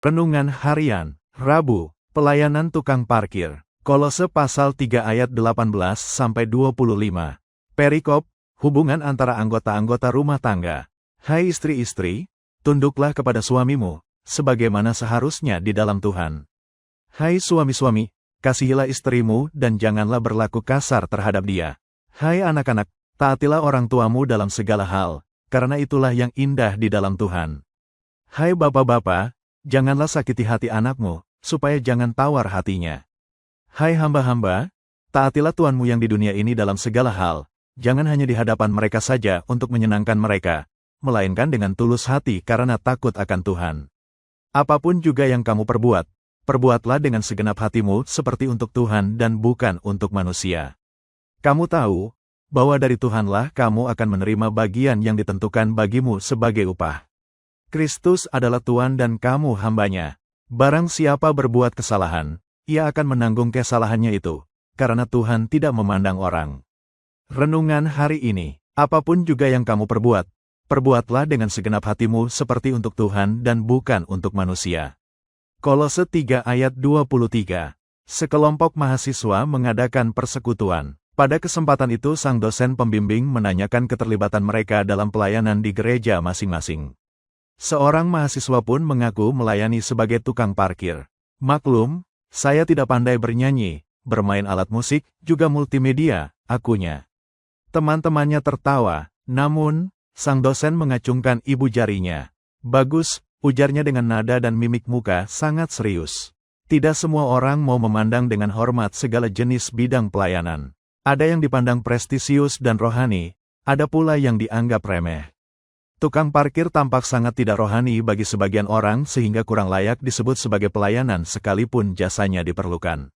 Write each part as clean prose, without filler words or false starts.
Renungan Harian, Rabu, Pelayanan Tukang Parkir. Kolose pasal 3 ayat 18-25. Perikop, hubungan antara anggota-anggota rumah tangga. Hai istri-istri, tunduklah kepada suamimu, sebagaimana seharusnya di dalam Tuhan. Hai suami-suami, kasihilah istrimu dan janganlah berlaku kasar terhadap dia. Hai anak-anak, taatilah orang tuamu dalam segala hal, karena itulah yang indah di dalam Tuhan. Hai bapak-bapak, janganlah sakiti hati anakmu, supaya jangan tawar hatinya. Hai hamba-hamba, taatilah Tuanmu yang di dunia ini dalam segala hal, jangan hanya di hadapan mereka saja untuk menyenangkan mereka, melainkan dengan tulus hati karena takut akan Tuhan. Apapun juga yang kamu perbuat, perbuatlah dengan segenap hatimu seperti untuk Tuhan dan bukan untuk manusia. Kamu tahu, bahwa dari Tuhanlah kamu akan menerima bagian yang ditentukan bagimu sebagai upah. Kristus adalah Tuhan dan kamu hambanya. Barang siapa berbuat kesalahan, ia akan menanggung kesalahannya itu, karena Tuhan tidak memandang orang. Renungan hari ini, apapun juga yang kamu perbuat, perbuatlah dengan segenap hatimu seperti untuk Tuhan dan bukan untuk manusia. Kolose 3 ayat 23. Sekelompok mahasiswa mengadakan persekutuan. Pada kesempatan itu sang dosen pembimbing menanyakan keterlibatan mereka dalam pelayanan di gereja masing-masing. Seorang mahasiswa pun mengaku melayani sebagai tukang parkir. Maklum, saya tidak pandai bernyanyi, bermain alat musik, juga multimedia, akunya. Teman-temannya tertawa, namun, sang dosen mengacungkan ibu jarinya. Bagus, ujarnya dengan nada dan mimik muka sangat serius. Tidak semua orang mau memandang dengan hormat segala jenis bidang pelayanan. Ada yang dipandang prestisius dan rohani, ada pula yang dianggap remeh. Tukang parkir tampak sangat tidak rohani bagi sebagian orang sehingga kurang layak disebut sebagai pelayanan sekalipun jasanya diperlukan.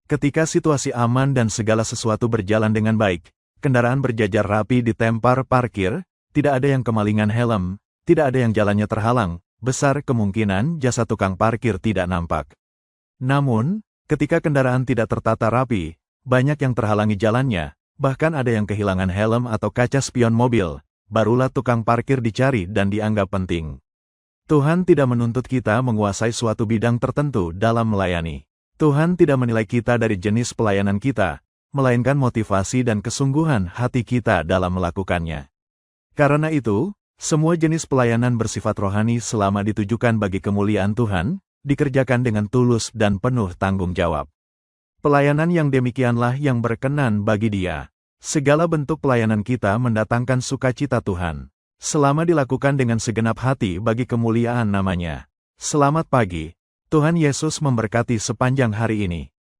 Ketika situasi aman dan segala sesuatu berjalan dengan baik, kendaraan berjajar rapi di tempar parkir, tidak ada yang kemalingan helm, tidak ada yang jalannya terhalang, besar kemungkinan jasa tukang parkir tidak nampak. Namun, ketika kendaraan tidak tertata rapi, banyak yang terhalangi jalannya, bahkan ada yang kehilangan helm atau kaca spion mobil, barulah tukang parkir dicari dan dianggap penting. Tuhan tidak menuntut kita menguasai suatu bidang tertentu dalam melayani. Tuhan tidak menilai kita dari jenis pelayanan kita, melainkan motivasi dan kesungguhan hati kita dalam melakukannya. Karena itu, semua jenis pelayanan bersifat rohani selama ditujukan bagi kemuliaan Tuhan, dikerjakan dengan tulus dan penuh tanggung jawab. Pelayanan yang demikianlah yang berkenan bagi Dia. Segala bentuk pelayanan kita mendatangkan sukacita Tuhan, selama dilakukan dengan segenap hati bagi kemuliaan nama-Nya. Selamat pagi, Tuhan Yesus memberkati sepanjang hari ini.